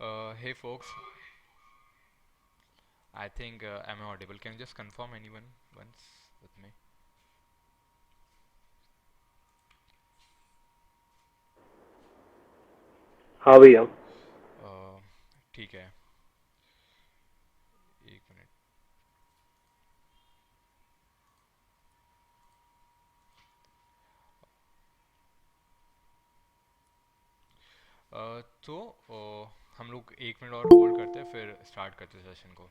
Hey folks, I think I'm audible. Can you just confirm anyone once with me? हाँ भैया। Uh, ठीक है, एक मिनट। तो हम लोग एक मिनट और होल्ड करते हैं फिर स्टार्ट करते हैं सेशन को।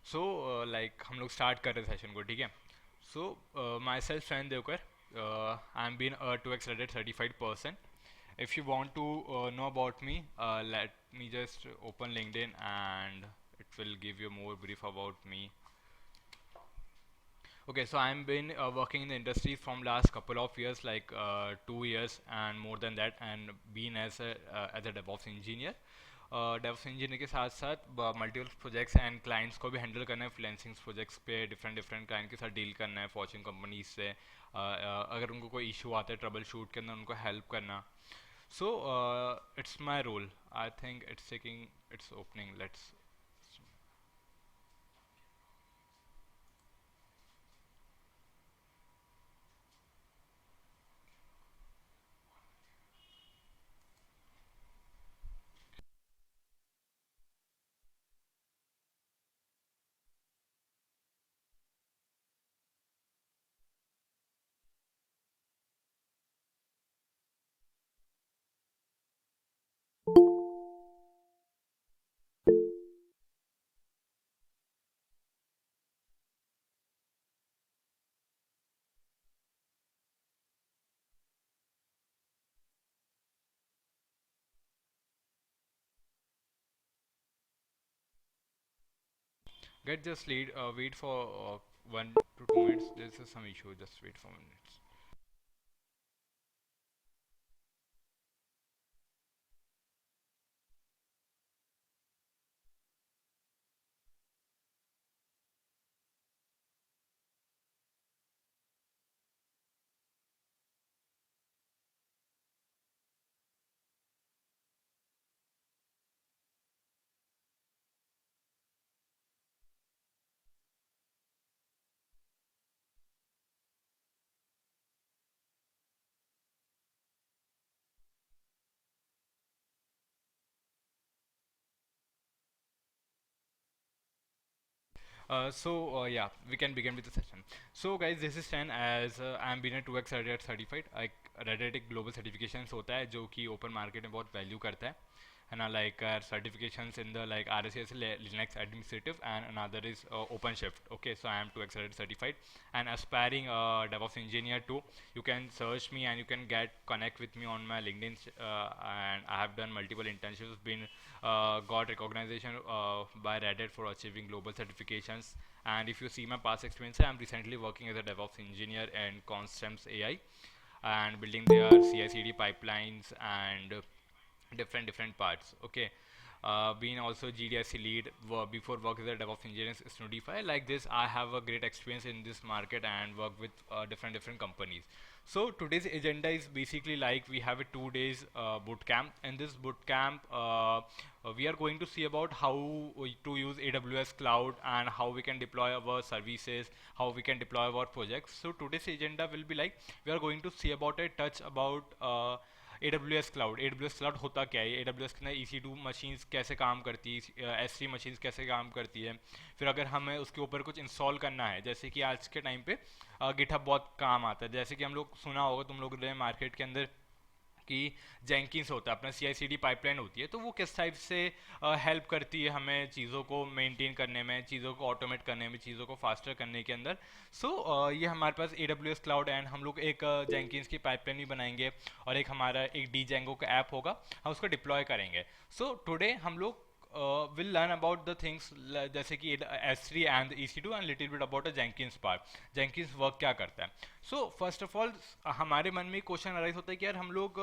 सो लाइक हम लोग स्टार्ट कर रहे हैं सेशन को, ठीक है। सो myself Swayam Devkar, I am been a 2x Reddit certified person. If you want to know about me, let me just open LinkedIn and it will give you more brief about me. Okay, so I'm been working in the industry from last couple of years, like 2 years and more than that, and been as a DevOps engineer. DevOps engineer के साथ साथ multiple projects and clients को भी handle करना है, freelancing projects पे different different client के साथ डील करना है, फॉर्च्यून कंपनीज से। अगर उनको कोई इशू आता है ट्रबल शूट के अंदर उनको हेल्प करना। So it's my role. I think it's taking it's opening, let's. Get just lead, wait for 1 to 2 minutes. There's some issue. Just wait for minutes. Yeah, we can begin with the session. So guys, this is Stan, as I'm been a 2x Reddit certified. Like Reddit एक global certifications होता है जो कि open market में बहुत value करता है ना, like certifications in the like RSA's Linux administrative, and another is OpenShift. Okay, so I am 2x Reddit certified and aspiring DevOps engineer too. You can search me and you can get connect with me on my LinkedIn, and I have done multiple internships, been got recognition by Reddit for achieving global certifications. And if you see my past experience, I'm recently working as a DevOps engineer in Constants AI and building their CI/CD pipelines and different parts. Okay. Being also GDSC lead before work as a DevOps engineer in Snowdify. Like this, I have a great experience in this market and work with different companies. So today's agenda is basically like we have a 2 days boot camp. In this boot camp, we are going to see about how to use AWS cloud and how we can deploy our services, how we can deploy our projects. So today's agenda will be like we are going to see about a touch about AWS cloud होता क्या है, AWS के अंदर EC2 machines कैसे काम करती है, S3 machines कैसे काम करती है, फिर अगर हमें उसके ऊपर कुछ इंस्टॉल करना है, जैसे कि आज के टाइम पे गिटहब बहुत काम आता है, जैसे कि हम लोग सुना होगा तुम लोग ने मार्केट के अंदर कि जेंकिंस होता है अपना CI/CD पाइपलाइन होती है, तो वो किस टाइप से हेल्प करती है हमें चीज़ों को मेंटेन करने में, चीज़ों को ऑटोमेट करने में, चीज़ों को फास्टर करने के अंदर। सो ये हमारे पास AWS क्लाउड एंड हम लोग एक जेंकिंस की पाइपलाइन भी बनाएंगे और एक हमारा एक Django का ऐप होगा, हम उसको डिप्लॉय करेंगे। सो टुडे हम लोग will learn about the things जैसे कि S3 and EC2 and little bit about a Jenkins part, Jenkins work क्या करता है। सो फर्स्ट ऑफ ऑल हमारे मन में क्वेश्चन अराइज होता है कि यार हम लोग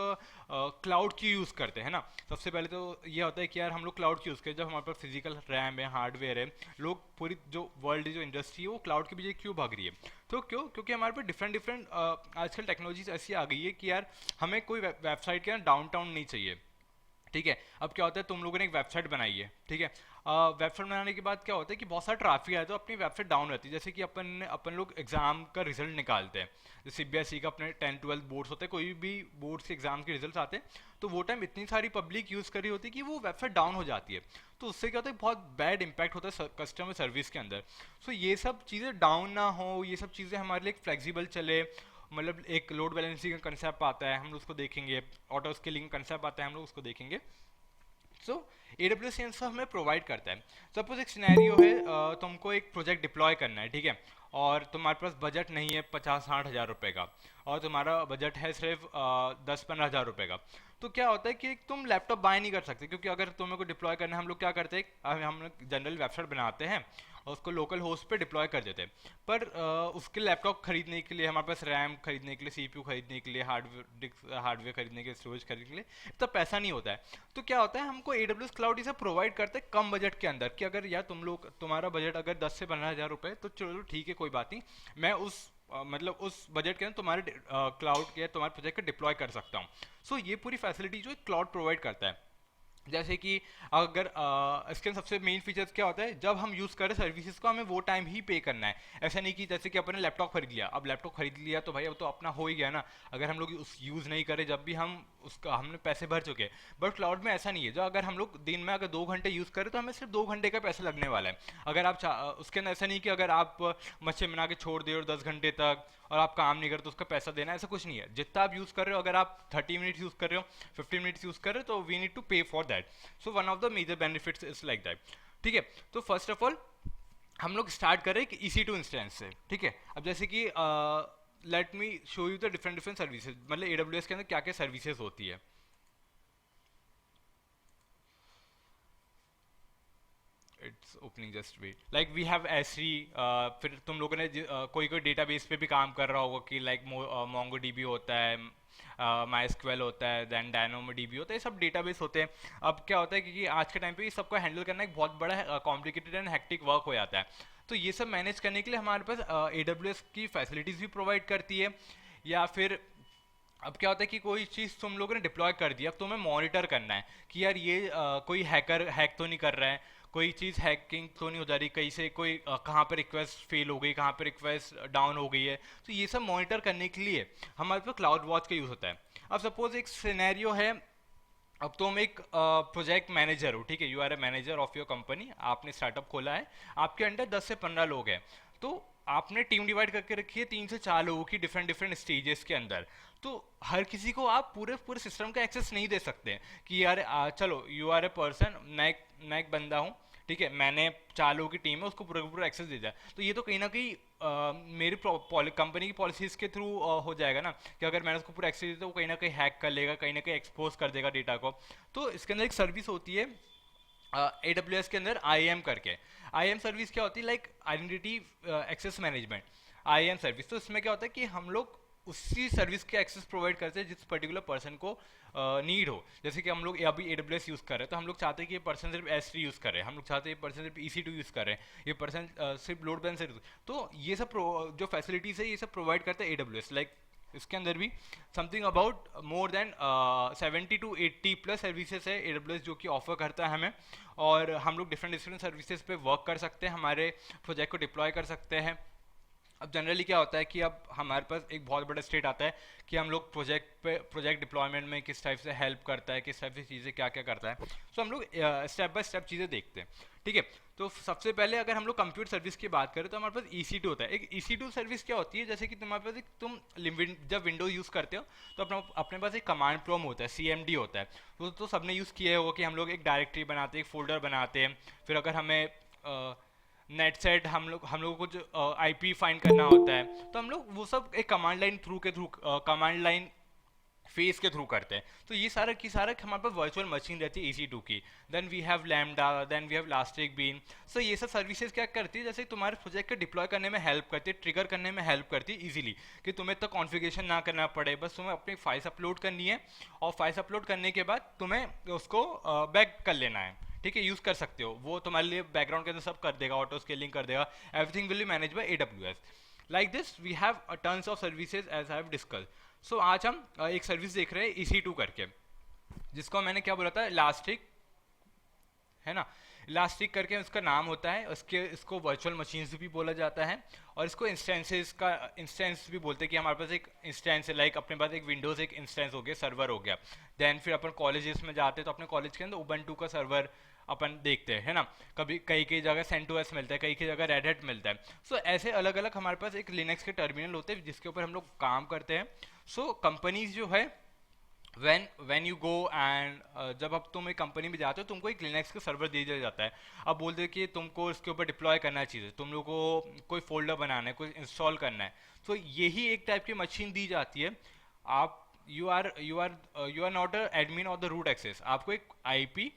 क्लाउड क्यों यूज़ करते हैं ना। सबसे पहले तो ये होता है कि यार हम लोग क्लाउड क्यों यूज़ करते हैं, जब हमारे पास फिजिकल रैम है, हार्डवेयर है, लोग पूरी जो वर्ल्ड जो इंडस्ट्री है वो क्लाउड के पीछे क्यों भाग रही है। तो क्यों, क्योंकि हमारे पास डिफरेंट आजकल टेक्नोलॉजीज ऐसी आ गई है कि यार हमें कोई वेबसाइट के ना डाउनटाउन नहीं चाहिए, ठीक है। अब क्या होता है, तुम लोगों ने एक वेबसाइट बनाई है, ठीक है, वेबसाइट बनाने के बाद क्या होता है कि बहुत सारा ट्रैफिक आया तो अपनी वेबसाइट डाउन रहती है। जैसे कि अपन लोग एग्जाम का रिजल्ट निकालते हैं, जैसे CBSE का अपने 10-12 बोर्ड्स होते हैं, कोई भी बोर्ड्स के एग्जाम के रिजल्ट आते हैं, तो वो टाइम इतनी सारी पब्लिक यूज़ करी होती है कि वो वेबसाइट डाउन हो जाती है। तो उससे क्या होता है, बहुत बैड इंपैक्ट होता है कस्टमर सर्विस के अंदर। सो ये सब चीज़ें डाउन ना हो, ये सब चीज़ें हमारे लिए फ्लेक्सिबल चले, मतलब एक लोड बैलेंसिंग का कंसेप्ट आता है, हम लोग उसको देखेंगे, ऑटो स्केलिंग कंसेप्ट आता है, हम लोग उसको देखेंगे। सो AWS ये सब हमें प्रोवाइड करता है। सपोज एक सिनेरियो है, तुमको एक प्रोजेक्ट डिप्लॉय करना है, ठीक है, और तुम्हारे पास बजट नहीं है 50-60 हज़ार रुपये का, और तुम्हारा बजट है सिर्फ 10-15 हज़ार रुपये का। तो क्या होता है कि तुम लैपटॉप बाय नहीं कर सकते, क्योंकि अगर तुम्हें को डिप्लॉय करना है, हम लोग क्या करते हैं, हम लोग जनरल वेबसाइट बनाते हैं और उसको लोकल होस्ट पे डिप्लॉय कर देते हैं। पर उसके लैपटॉप खरीदने के लिए, हमारे पास रैम खरीदने के लिए, CPU खरीदने के लिए, हार्डवेयर खरीदने के लिए, स्टोरेज खरीदने के लिए इतना पैसा नहीं होता है। तो क्या होता है, हमको AWS क्लाउड इसे प्रोवाइड करते हैं कम बजट के अंदर, कि अगर यार तुम्हारा बजट अगर 10 से 15 हज़ार रुपये, तो चलो ठीक है, कोई बात नहीं, मैं उस मतलब उस बजट के अंदर तुम्हारे क्लाउड के, तुम्हारे प्रोजेक्ट को डिप्लॉय कर सकता हूँ। सो ये पूरी फैसिलिटी जो क्लाउड प्रोवाइड करता है। जैसे कि अगर इसके सबसे मेन फीचर्स क्या होता है, जब हम यूज़ करें सर्विसेज को, हमें वो टाइम ही पे करना है। ऐसा नहीं कि जैसे कि अपन ने लैपटॉप खरीद लिया, अब लैपटॉप खरीद लिया तो भाई अब तो अपना हो ही गया ना, अगर हम लोग उस यूज़ नहीं करें, जब भी हम उसका हमने पैसे भर चुके हैं। बट क्लाउड में ऐसा नहीं है, जो अगर हम लोग दिन में अगर 2 घंटे यूज़ करें तो हमें सिर्फ 2 घंटे का पैसा लगने वाला है। अगर आप उसके अंदर ऐसा नहीं कि अगर आप मशीन बना के छोड़ दे और 10 घंटे तक और आप काम नहीं करते तो उसका पैसा देना, ऐसा कुछ नहीं है। जितना आप यूज़ कर रहे हो, अगर आप 30 मिनट्स यूज़ कर रहे हो, 15 मिनट्स यूज़ कर रहे हो, तो we need to pay for that. So one of the major benefits is like that, ठीक है। तो फर्स्ट ऑफ ऑल हम लोग स्टार्ट करें कि EC2 इंस्टेंस से, ठीक है। अब जैसे कि let me show you the different services, मतलब AWS के अंदर क्या क्या सर्विसेज होती है। It's opening, just wait. Like we have S3, फिर तुम लोगों ने कोई डेटाबेस पे भी काम कर रहा होगा कि लाइक MongoDB होता है, MySQL होता है, देन DynamoDB होता है, ये सब डेटाबेस होते हैं। अब क्या होता है, क्योंकि आज के टाइम पे ये सबको हैंडल करना एक बहुत बड़ा कॉम्प्लिकेटेड एंड हेक्टिक वर्क हो जाता है। तो ये सब मैनेज करने के लिए हमारे पास AWS की फैसिलिटीज़ भी प्रोवाइड करती है। या फिर अब क्या होता है कि कोई चीज़ तुम लोगों ने डिप्लॉय कर दिया, अब तुम्हें मॉनिटर करना है कि यार ये कोई हैकर हैक तो नहीं कर रहा है, कोई चीज़ हैकिंग तो नहीं हो जा रही, कहीं से कोई कहाँ पर रिक्वेस्ट फेल हो गई, कहाँ पर रिक्वेस्ट डाउन हो गई है। तो ये सब मॉनिटर करने के लिए हमारे पास क्लाउड वॉच का यूज़ होता है। अब सपोज एक सिनेरियो है, अब तुम एक प्रोजेक्ट मैनेजर हो, ठीक है, you are a manager of your company, आपने स्टार्टअप खोला है, आपके अंडर 10 से 15 लोग हैं। तो आपने टीम डिवाइड करके रखी है 3 से 4 लोगों की डिफरेंट स्टेजेस के अंदर। तो हर किसी को आप पूरे पूरे सिस्टम का एक्सेस नहीं दे सकते कि यार चलो यू आर ए पर्सन, मैं एक बंदा हूँ, ठीक है, मैंने 4 लोगों की टीम है, उसको पूरा एक्सेस दे दिया। तो ये तो कहीं ना कहीं मेरी कंपनी की पॉलिसीज़ के थ्रू हो जाएगा ना, कि अगर मैंने उसको पूरा एक्सेस दिया तो वो कहीं ना कहीं हैक कर लेगा, कहीं ना कहीं एक्सपोज कर देगा डेटा को। तो इसके अंदर एक सर्विस होती है AWS के अंदर IAM करके। IAM सर्विस क्या होती है, like identity access management, IAM service. तो इसमें क्या होता है कि हम लोग उसी सर्विस के एक्सेस प्रोवाइड करते हैं जिस पर्टिकुलर पर्सन को नीड हो। जैसे कि हम लोग अभी AWS यूज़ कर रहे हैं, तो हम लोग चाहते हैं कि ये पर्सन सिर्फ S3 यूज़ करे, हम लोग चाहते हैं ये पर्सन सिर्फ EC2 यूज़ करे, ये पर्सन सिर्फ लोड बैलेंसर। तो ये सब जो फैसिलिटीज़ है ये सब प्रोवाइड करते हैं AWS। लाइक इसके अंदर भी something about more than 70 to 80 plus services है AWS जो कि ऑफर करता है हमें, और हम लोग डिफरेंट सर्विसेज पे वर्क कर सकते हैं, हमारे प्रोजेक्ट को डिप्लॉय कर सकते हैं। अब जनरली क्या होता है कि अब हमारे पास एक बहुत बड़ा स्टेट आता है कि हम लोग प्रोजेक्ट डिप्लॉयमेंट में किस टाइप से हेल्प करता है, किस टाइप से चीज़ें क्या क्या करता है। सो हम लोग स्टेप बाय स्टेप चीज़ें देखते हैं, ठीक है। तो सबसे पहले अगर हम लोग कंप्यूटर सर्विस की बात करें तो हमारे पास EC2 होता है। एक EC2 सर्विस क्या होती है, जैसे कि तुम्हारे पास जब विंडोज यूज़ करते हो तो अपना अपने पास एक कमांड प्रॉम्प्ट होता है, CMD होता है। तो सबने यूज़ किया होगा कि हम लोग एक डायरेक्टरी बनाते हैं, एक फोल्डर बनाते हैं, फिर अगर हमें नेट सेट हम लोग को कुछ IP फाइंड करना होता है तो हम लोग वो सब एक कमांड लाइन फेस के थ्रू करते हैं। तो ये सारा की सारा हमारे पास वर्चुअल मशीन रहती है EC2 की। Then we have lambda, then we have elastic bean. So ये सब सर्विसेज क्या करती है, जैसे तुम्हारे प्रोजेक्ट को डिप्लॉय करने में हेल्प करती है, ट्रिगर करने में हेल्प करती है इजीली, कि तुम्हें इतना कॉन्फ़िगरेशन ना करना पड़े, बस तुम्हें अपनी फाइल्स अपलोड करनी है और फाइल्स अपलोड करने के बाद तुम्हें उसको बैक कर लेना है, ठीक है। यूज़ कर सकते हो, वो तुम्हारे लिए बैकग्राउंड के अंदर सब कर देगा, ऑटो स्केलिंग कर देगा, everything will be manage by AWS। Like this we have turns of services as I have discuss. सो आज हम एक सर्विस देख रहे हैं EC2 करके, जिसको मैंने क्या बोला था, इलास्टिक, है ना। इलास्टिक करके उसका नाम होता है, उसके इसको वर्चुअल मशीन्स भी बोला जाता है, और इसको इंस्टेंस भी बोलते हैं, कि हमारे पास एक इंस्टेंस है, लाइक अपने पास एक विंडोज एक इंस्टेंस हो गया, सर्वर हो गया। देन फिर अपन कॉलेजेस में जाते हैं तो अपने कॉलेज के अंदर उबंटू का सर्वर अपन देखते हैं, है ना। कभी कई कई जगह CentOS मिलता है, कई कई जगह रेड हैट मिलता है। सो ऐसे अलग अलग हमारे पास एक लिनक्स के टर्मिनल होते हैं जिसके ऊपर हम लोग काम करते हैं। सो कंपनीज जो है, when you go and जब अब तुम एक कंपनी में जाते हो तुमको एक लिनक्स का सर्वर दे दिया जाता है। अब बोलते हैं कि तुमको इसके ऊपर डिप्लॉय करना चाहिए, तुम लोग को कोई फोल्डर बनाना है, कोई इंस्टॉल करना है, तो यही एक टाइप की मशीन दी जाती है। आप you are not a admin of the root access, आपको एक IP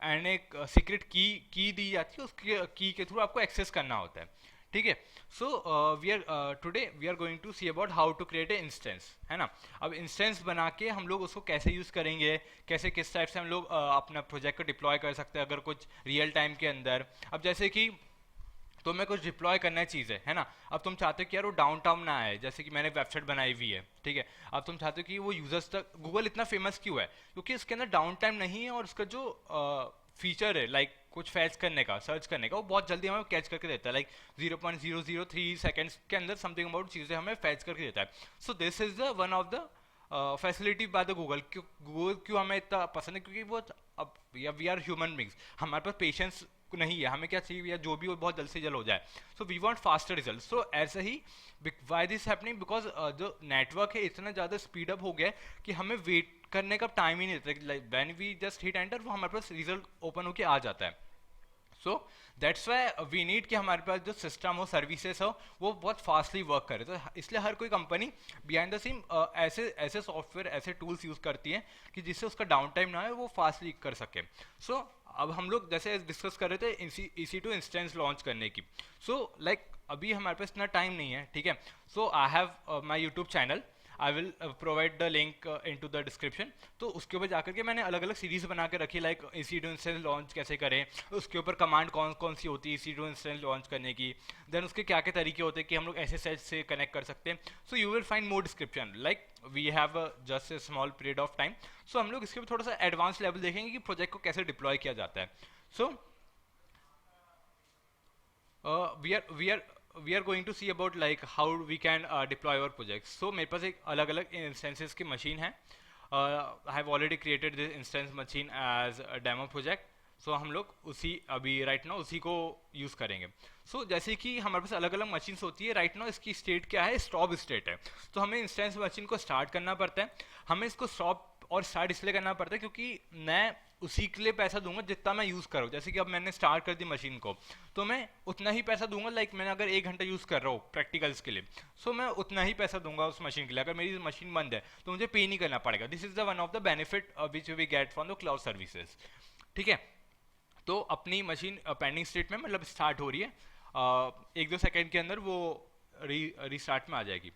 एंड एक सीक्रेट की दी जाती है, उसके की के थ्रू आपको एक्सेस करना होता है, ठीक है। So today we are going to see about how to create a instance, है ना। अब इंस्टेंस बना के हम लोग उसको कैसे यूज़ करेंगे, कैसे किस टाइप से हम लोग अपना प्रोजेक्ट को डिप्लॉय कर सकते हैं अगर कुछ रियल टाइम के अंदर। अब जैसे कि तुम्हें कुछ डिप्लॉय करना है चीज़ है ना। अब तुम चाहते हो कि यार वो डाउन ना आए, जैसे कि मैंने वेबसाइट बनाई हुई है, ठीक है। अब तुम चाहते हो कि वो यूजर्स तक, गूगल इतना फेमस क्यों है, क्योंकि इसके अंदर डाउन टाइम नहीं है, और उसका जो फीचर है, लाइक कुछ फैच करने का, सर्च करने का, वो बहुत जल्दी हमें कैच करके देता है, लाइक 0.003 सेकेंड्स के अंदर समथिंग अबाउट चीज़ें हमें फैच करके देता है। सो this is the one of the facility by the Google क्यों हमें इतना पसंद है, क्योंकि वो अब वी आर ह्यूमन बींग्स, हमारे पास पेशेंस नहीं है, हमें क्या चाहिए या जो भी हो बहुत जल्द से जल्द हो जाए। So we want faster result. So ऐसे ही वाई दिस हैपनिंग, बिकॉज जो नेटवर्क है इतना ज़्यादा स्पीड अप हो गया है कि हमें वेट करने का टाइम ही नहीं रहता, like when we just hit enter वो हमारे पास रिजल्ट ओपन होके आ जाता है। So that's why we need कि हमारे पास जो सिस्टम हो, सर्विसेज हो, वो बहुत फास्टली वर्क करे। तो इसलिए हर कोई कंपनी बिहाइंड द सीन ऐसे ऐसे सॉफ्टवेयर, ऐसे टूल्स यूज़ करती है कि जिससे उसका डाउन टाइम ना हो, वो फास्टली कर सके। सो अब हम लोग जैसे डिस्कस कर रहे थे EC2 इंस्टेंस लॉन्च करने की। सो लाइक अभी हमारे पास इतना टाइम नहीं है, ठीक है। So I have my YouTube channel, I will provide the link in to the description. तो उसके ऊपर जाकर के मैंने अलग अलग सीरीज़ बना के रखी, लाइक EC2 इंस्टेंस लॉन्च कैसे करें, उसके ऊपर कमांड कौन कौन सी होती है EC2 इंस्टेंस लॉन्च करने की, देन उसके क्या क्या तरीके होते हैं कि हम लोग SSH से कनेक्ट कर सकते हैं। So you will find more description, like we have just a small period of time. So हम लोग इसके ऊपर थोड़ा सा एडवांस लेवल देखेंगे कि प्रोजेक्ट को कैसे डिप्लॉय किया जाता है। So we are going to see about like how we can deploy our project. So मेरे पास एक अलग अलग इंस्टेंसेस की मशीन है। I have already created this instance machine as a demo project. So हम लोग उसी अभी राइट नाउ उसी को यूज़ करेंगे। सो जैसे कि हमारे पास अलग अलग मशीन्स होती है, राइट नाउ इसकी स्टेट क्या है, स्टॉप स्टेट है। तो हमें इंस्टेंस मशीन को स्टार्ट करना पड़ता है। हमें इसको स्टॉप और स्टार्ट इसलिए करना पड़ता है क्योंकि मैं उसी के लिए पैसा दूंगा जितना मैं यूज़ करूँ। जैसे कि अब मैंने स्टार्ट कर दी मशीन को, तो मैं उतना ही पैसा दूंगा, लाइक मैंने अगर 1 घंटा यूज़ कर रहा हूँ प्रैक्टिकल्स के लिए, सो मैं उतना ही पैसा दूंगा उस मशीन के लिए। अगर मेरी मशीन बंद है तो मुझे पे नहीं करना पड़ेगा। This is the one of the benefit which we get from the cloud services, ठीक है। तो अपनी मशीन पेंडिंग स्टेट में मतलब स्टार्ट हो रही है, 1-2 सेकेंड के अंदर वो रीस्टार्ट में आ जाएगी।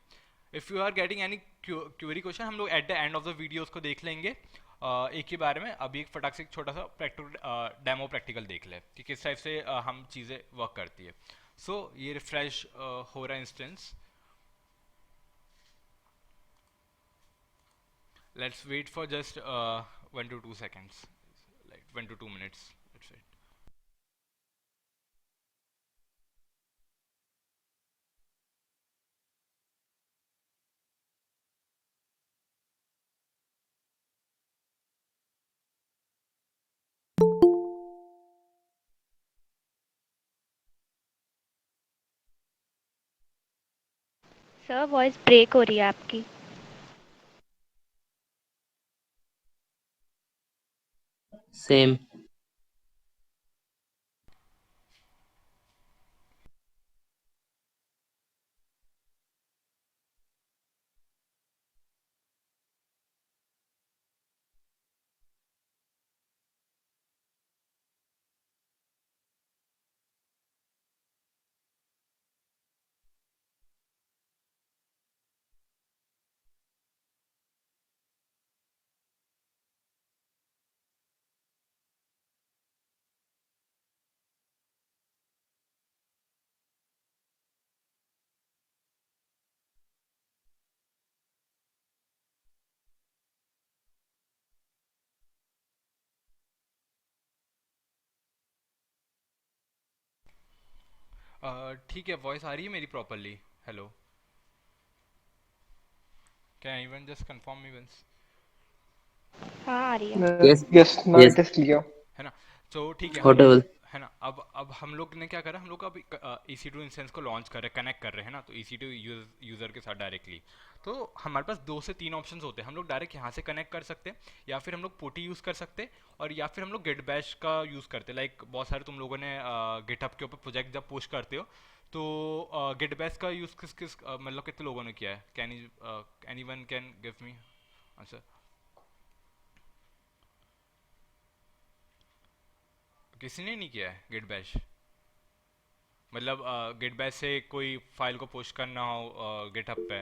If you are getting any query question, हम लोग at the end of the video उसको देख लेंगे एक ही बारे में। अभी एक फटाक से एक छोटा सा प्रैक्टिकल डेमो प्रैक्टिकल देख ले कि किस टाइप से हम चीज़ें वर्क करती है। सो ये रिफ्रेश हो रहा है instance. Let's wait for just 1 to 2 seconds, like 1 to 2 minutes, let's wait. Sir voice break हो रही है आपकी। सेम। ठीक है, वॉइस आ रही है मेरी properly? Hello, can anyone just confirm me once? हाँ आ रही है। Yes. Yes, now yes. it is clear. है ना? तो ठीक है, हम लोग, ऑडिबल। है ना, अब हम लोग ने क्या करा, हम लोग अभी EC2 इंस्टेंस को लॉन्च कर रहे, कनेक्ट कर रहे हैं ना, तो EC2 यूज़र के साथ डायरेक्टली। तो हमारे पास 2 से 3 ऑप्शंस होते हैं। हम लोग डायरेक्ट यहाँ से कनेक्ट कर सकते हैं, या फिर हम लोग पोटी यूज़ कर सकते हैं, और या फिर हम लोग गिट बैश का यूज़ करते हैं। लाइक बहुत सारे तुम लोगों ने गिटहब के ऊपर प्रोजेक्ट जब पुश करते हो, तो गिट बैश का यूज़ किस किस मतलब कितने लोगों ने किया है? Can any one can give me answer? किसी ने नहीं किया है गिट बैश? मतलब गिट बैश से कोई फाइल को पुश करना हो गिटहब पे?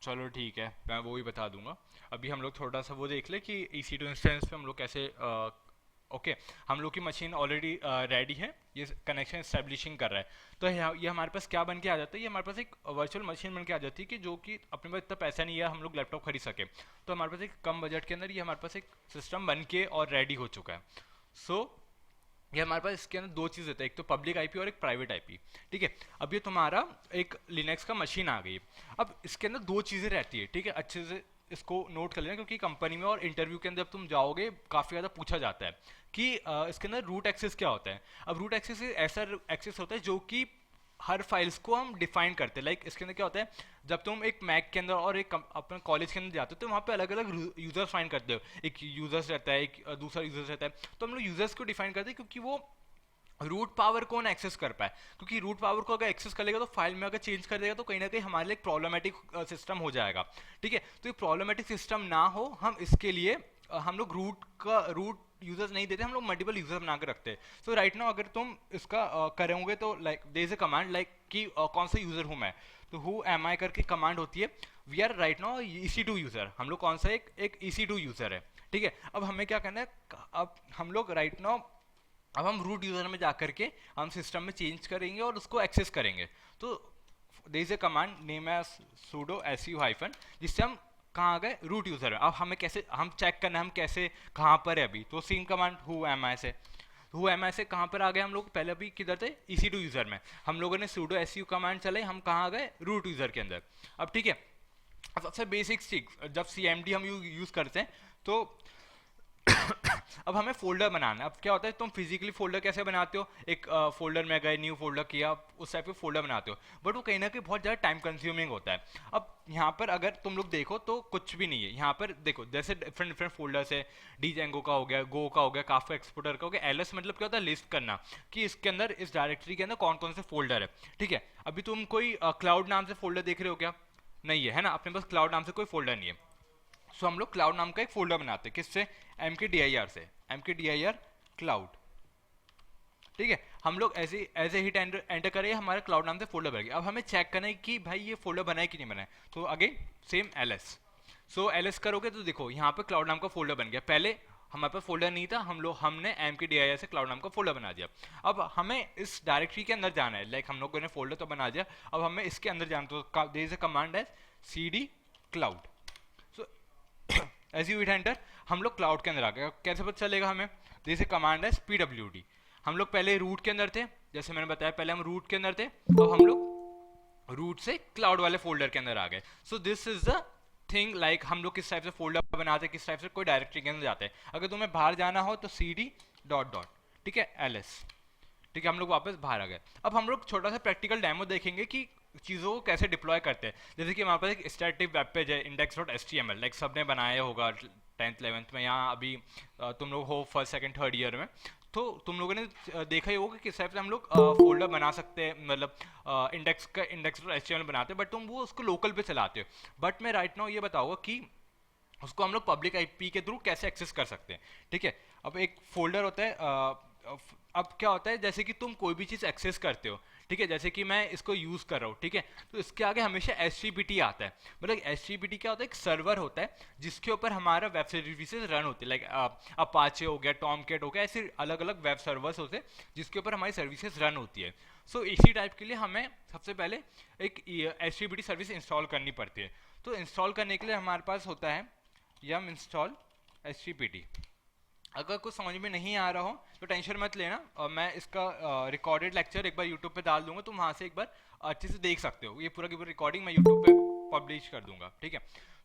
चलो ठीक है, मैं वो ही बता दूंगा। अभी हम लोग थोड़ा सा वो देख ले कि EC2 इंस्टेंस पे हम लोग कैसे ओके, हम लोग की मशीन ऑलरेडी रेडी है, ये कनेक्शन इस्टेब्लिशिंग कर रहा है। तो ये हमारे पास क्या बन के आ जाता है, ये हमारे पास एक वर्चुअल मशीन बन के आ जाती है, कि जो कि अपने पास इतना पैसा नहीं है हम लोग लैपटॉप खरीद सके। तो हमारे पास एक कम बजट के अंदर ये हमारे पास एक सिस्टम बन के और रेडी हो चुका है। सो ये हमारे पास इसके अंदर 2 चीज़ होता है, एक तो पब्लिक आईपी और एक प्राइवेट आईपी। ठीक है, अब ये तुम्हारा एक लिनक्स का मशीन आ गई। अब इसके अंदर 2 चीज़ें रहती है, ठीक है, अच्छे से इसको नोट कर लेना, क्योंकि कंपनी में और इंटरव्यू के अंदर जब तुम जाओगे काफ़ी ज़्यादा पूछा जाता है कि इसके अंदर रूट एक्सेस क्या होता है। अब रूट एक्सेस ऐसा एक्सेस होता है जो कि हर फाइल्स को हम डिफाइन करते हैं। लाइक इसके अंदर क्या होता है, जब तुम एक मैक के अंदर और एक अपने कॉलेज के अंदर जाते हो, तो वहाँ पे अलग अलग यूजर्स फाइन करते हो। एक यूजर्स रहता है, एक दूसरा यूजर्स रहता है। तो हम लोग यूजर्स को डिफाइन करते हैं, क्योंकि वो रूट पावर कौन एक्सेस कर पाए। क्योंकि रूट पावर को अगर एक्सेस कर लेगा, तो फाइल में अगर चेंज कर देगा, तो कहीं ना कहीं हमारे लिए एक प्रॉब्लमेटिक सिस्टम हो जाएगा। ठीक है, तो ये प्रॉब्लमेटिक सिस्टम ना हो, हम इसके लिए हम लोग रूट यूजर्स नहीं देते, हम लोग मल्टीपल यूजर बना कर रखते हैं। सो राइट नाउ अगर तुम इसका करोगे, तो like there is a command like कि कौन सा यूजर हूँ मैं, तो हु एम आई करके कमांड होती है। We are right now EC2 user, हम लोग कौन सा एक EC2 यूजर है। ठीक है, अब हमें क्या करना है, अब हम लोग राइट नाउ अब हम रूट यूजर में जाकर के हम सिस्टम में चेंज करेंगे और उसको एक्सेस करेंगे। तो there is a command name as sudo su hyphen, जिससे हम कहाँ आ गए, रूट यूजर में। अब हमें कैसे हम चेक करना है हम कैसे कहाँ पर है अभी, तो सेम कमांड हु एम आई से, हु एम आई से कहाँ पर आ गए हम लोग, पहले अभी किधर थे, EC2 यूजर में। हम लोगों ने sudo su कमांड चलाई, हम कहाँ आ गए, रूट यूजर के अंदर। अब ठीक है, अब सबसे बेसिक चीज, जब CMD हम यूज करते हैं, तो अब हमें फोल्डर बनाना है। अब क्या होता है, तुम फिजिकली फोल्डर कैसे बनाते हो, एक फोल्डर में गए, न्यू फोल्डर किया, उस टाइप के फोल्डर बनाते हो, बट वो कहीं ना कहीं बहुत ज़्यादा टाइम कंज्यूमिंग होता है। अब यहाँ पर अगर तुम लोग देखो तो कुछ भी नहीं है। यहाँ पर देखो जैसे डिफरेंट डिफरेंट फोल्डर्स है, डीजेंगो का हो गया, गो का हो गया, काफा एक्सपोर्टर का हो गया। LS मतलब क्या होता है, लिस्ट करना, कि इसके अंदर इस डायरेक्टरी के अंदर कौन कौन से फोल्डर है। ठीक है, अभी तुम कोई क्लाउड नाम से फोल्डर देख रहे हो क्या? नहीं है, है ना, अपने पास क्लाउड नाम से कोई फोल्डर नहीं है। सो हम लोग क्लाउड नाम का एक फोल्डर बनाते हैं, किससे, MKDIR से, MKDIR क्लाउड। ठीक है, हम लोग ऐसे ही एंटर करें, हमारे क्लाउड नाम से फोल्डर बन गया। अब हमें चेक करना है कि भाई ये फोल्डर बना है कि नहीं बना है, तो अगेन सेम LS। सो LS करोगे तो देखो यहाँ पे क्लाउड नाम का फोल्डर बन गया। पहले हमारे पास फोल्डर नहीं था, हमने MKDIR से क्लाउड नाम का फोल्डर बना दिया। अब हमें इस डायरेक्टरी के अंदर जाना है, लाइक हम लोगों ने फोल्डर तो बना दिया, अब हमें इसके अंदर जाना, तो देयर इज अ कमांड है CD cloud. As you hit enter, हम लोग क्लाउड के अंदर आ गए। कैसे पता चलेगा हमें, जैसे कमांड है PWD। हम लोग पहले रूट के अंदर थे, जैसे मैंने बताया पहले हम रूट के अंदर थे, अब हम लोग रूट से क्लाउड वाले फोल्डर के अंदर आ गए। सो this is the thing, like हम लोग किस टाइप से फोल्डर बनाते हैं, किस टाइप से कोई डायरेक्टरी के अंदर जाते हैं। अगर तुम्हें बाहर जाना हो तो CD डॉट डॉट, ठीक है, LS। ठीक है, हम लोग वापस बाहर आ गए। अब हम लोग छोटा सा प्रैक्टिकल डेमो देखेंगे कि चीज़ों को कैसे डिप्लॉय करते हैं। जैसे कि हमारे पास एक स्टैटिक वेब पेज है index.html, लाइक सबने बनाया होगा 10th 11th में, यहाँ अभी तुम लोग हो फर्स्ट सेकंड थर्ड ईयर में, तो तुम लोगों ने देखा ही होगा कि किस टाइप से हम लोग फोल्डर बना सकते हैं, मतलब index.html बनाते हैं, बट तुम वो उसको लोकल पे चलाते हो। बट मैं राइट नाउ ये बताऊंगा कि उसको हम लोग पब्लिक आईपी के थ्रू कैसे एक्सेस कर सकते हैं। ठीक है, अब एक फोल्डर होता है, अब क्या होता है, जैसे कि तुम कोई भी चीज़ एक्सेस करते हो, ठीक है, जैसे कि मैं इसको यूज़ कर रहा हूँ, ठीक है, तो इसके आगे हमेशा HTTP आता है। मतलब HTTP क्या होता है, एक सर्वर होता है जिसके ऊपर हमारा वेब सर्विसेज रन होती है, लाइक अपाचे हो गया, टॉमकेट हो गया, ऐसे अलग अलग वेब सर्वर्स होते हैं जिसके ऊपर हमारी सर्विसेज रन होती है। सो इसी टाइप के लिए हमें सबसे पहले एक HTTP सर्विस इंस्टॉल करनी पड़ती है। तो इंस्टॉल करने के लिए हमारे पास होता है yum install HTTP। अगर कुछ समझ में नहीं आ रहा हो तो टेंशन मत लेना, मैं इसका रिकॉर्डेड लेक्चर एक बार यूट्यूब पे डाल दूंगा, तुम वहाँ से एक बार अच्छे से देख सकते हो। ये पूरा की पूरी रिकॉर्डिंग मैं यूट्यूब पे पब्लिश कर दूंगा, ठीक है।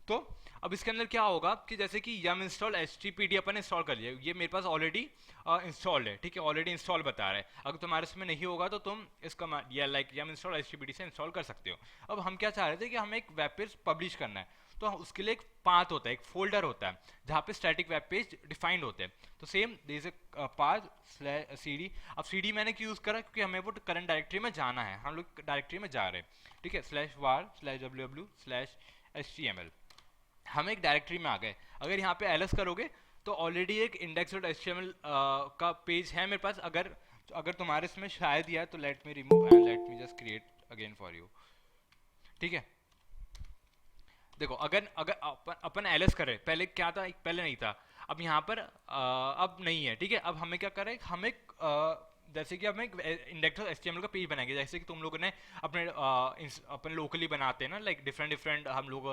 तो अब इसके अंदर क्या होगा कि जैसे कि yum install HTTP अपन इंस्टॉल कर लिया, ये मेरे पास ऑलरेडी इंस्टॉल्ड है, ठीक है, ऑलरेडी इंस्टॉल बता रहा है। अगर तुम्हारे इसमें नहीं होगा तो तुम इसका या लाइक yum install HTTP से इंस्टॉल कर सकते हो। अब हम क्या चाह रहे थे कि हमें एक वेब पेज पब्लिश करना है, तो उसके लिए एक पाथ होता है, एक फोल्डर होता है जहाँ पे स्टैटिक वेब पेज डिफाइंड होते हैं। तो same there is a path cd। अब cd मैंने क्यों यूज़ करा, क्योंकि हमें वो करंट डायरेक्टरी में जाना है, हम लोग डायरेक्टरी में जा रहे हैं, ठीक है, /var/ww/html। हम एक डायरेक्टरी में आ गए। अगर यहाँ पे ls करोगे तो ऑलरेडी एक index.html का पेज है मेरे पास। अगर तुम्हारे इसमें शायद ही है तो let me remove and let me just create again for you, ठीक है। देखो, अगर अगर अपन एलएस करें, पहले क्या था, पहले नहीं था, अब यहाँ पर अब नहीं है, ठीक है। अब हमें क्या करें, हम एक जैसे कि हम एक इंडेक्स HTML का पेज बनाएंगे, जैसे कि तुम लोगों ने अपन लोकली बनाते हैं ना, लाइक डिफरेंट डिफरेंट हम लोग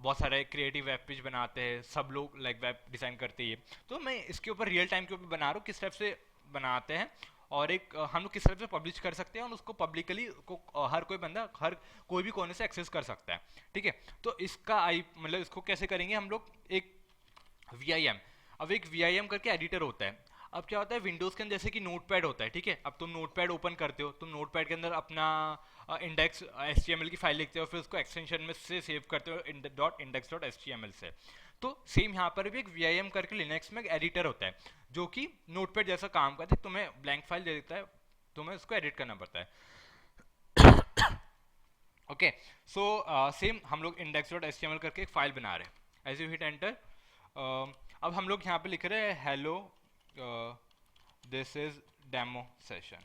बहुत सारे क्रिएटिव वेब पेज बनाते हैं, सब लोग लाइक वेब डिज़ाइन करते हैं। तो मैं इसके ऊपर रियल टाइम के ऊपर बना रहा हूँ, किस टाइप से बनाते हैं और एक हम लोग किस तरह से पब्लिश कर सकते हैं और उसको पब्लिकली हर कोई बंदा हर कोई भी कोने से एक्सेस कर सकता है, ठीक है। तो इसका मतलब इसको कैसे करेंगे हम लोग, एक VIM, अब एक VIM करके एडिटर होता है। अब क्या होता है, विंडोज़ के अंदर जैसे कि नोटपैड होता है, ठीक है, अब तुम नोटपैड ओपन करते हो, तुम नोटपैड के अंदर अपना इंडेक्स HTML की फाइल लिखते हो, फिर उसको एक्सटेंशन में से सेव करते हो index.html से। तो सेम यहाँ पर भी एक VIM करके लिनक्स में एक एडिटर होता है जो कि नोटपैड जैसा काम करता है, तुम्हें ब्लैंक फाइल दे देता है, तुम्हें उसको एडिट करना पड़ता है। ओके, सो सेम हम लोग index.html करके एक फाइल बना रहे हैं। एज यू हिट एंटर, अब हम लोग यहाँ पे लिख रहे हैं hello this is demo session.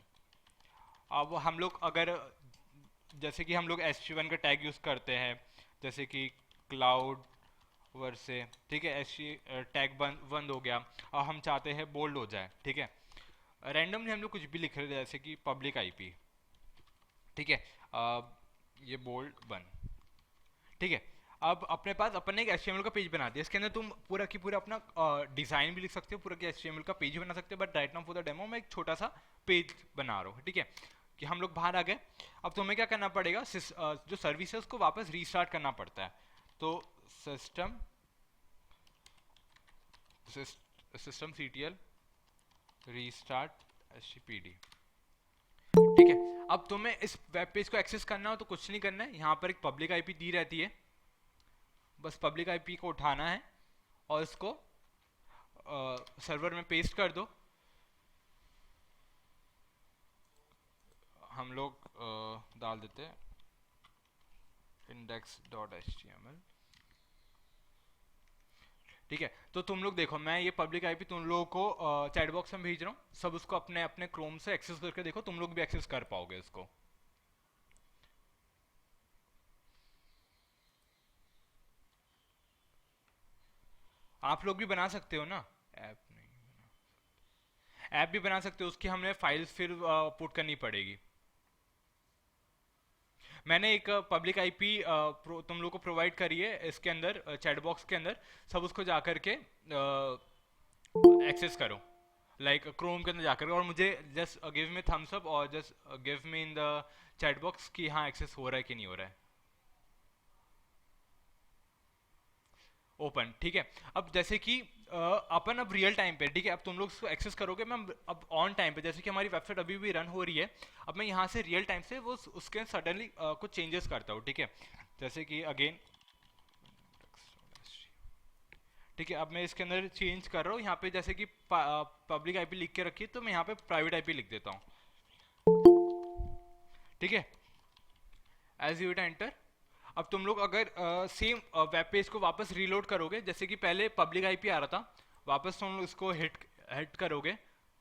अब हम लोग अगर जैसे कि हम लोग h1 का टैग यूज़ करते हैं, जैसे कि क्लाउड वर्से, ठीक है, टैग बंद हो गया और हम चाहते हैं बोल्ड हो जाए, ठीक है। रैंडमली हम लोग कुछ भी लिख रहे हैं, जैसे कि पब्लिक आईपी, ठीक है, ये बोल्ड बंद, ठीक है। अब अपने पास अपन ने एक HTML का पेज बना दिया, इसके अंदर तुम पूरा की पूरा अपना डिज़ाइन भी लिख सकते हो, पूरा की HTML का पेज भी बना सकते हो, but right now for the demo मैं एक छोटा सा पेज बना रहा हूँ, ठीक है। कि हम लोग बाहर आ गए, अब तुम्हें क्या करना पड़ेगा, जो सर्विस है उसको वापस रीस्टार्ट करना पड़ता है। तो सिस्टम CTL रीस्टार्ट HTTPD, ठीक है। अब तुम्हें इस वेब पेज को एक्सेस करना हो तो कुछ नहीं करना है, यहाँ पर एक पब्लिक आईपी दी रहती है, बस पब्लिक आईपी को उठाना है और इसको सर्वर में पेस्ट कर दो। हम लोग डाल देते हैं index.html, ठीक है। तो तुम लोग देखो, मैं ये पब्लिक आईपी तुम लोगों को चैट बॉक्स में भेज रहा हूँ, सब उसको अपने अपने क्रोम से एक्सेस करके देखो, तुम लोग भी एक्सेस कर पाओगे इसको। आप लोग भी बना सकते हो ना, ऐप नहीं, ऐप भी बना सकते हो, उसकी हमें फाइल्स फिर पुट करनी पड़ेगी। मैंने एक पब्लिक आईपी तुम लोग को प्रोवाइड करी है, इसके अंदर चैट बॉक्स के अंदर सब उसको जा करके एक्सेस करो, लाइक क्रोम के अंदर जाकर, और मुझे just give me thumbs up और just give me in the chat box कि हाँ एक्सेस हो रहा है कि नहीं हो रहा है। ओपन, ठीक है। अब जैसे कि अपन अब रियल टाइम पे, ठीक है, अब तुम लोग इसको एक्सेस करोगे, मैं अब ऑन टाइम पे, जैसे कि हमारी वेबसाइट अभी भी रन हो रही है, अब मैं यहाँ से रियल टाइम से वो उसके सडनली कुछ चेंजेस करता हूँ, ठीक है, जैसे कि अगेन, ठीक है, अब मैं इसके अंदर चेंज कर रहा हूँ, यहाँ पे जैसे कि पब्लिक आईपी लिख के रखी है, तो मैं यहाँ पे प्राइवेट आईपी लिख देता हूँ, ठीक है, एज यू एंटर। अब तुम लोग अगर सेम वेब पेज को वापस रीलोड करोगे, जैसे कि पहले पब्लिक आईपी आ रहा था, वापस तुम लोग इसको हिट हिट करोगे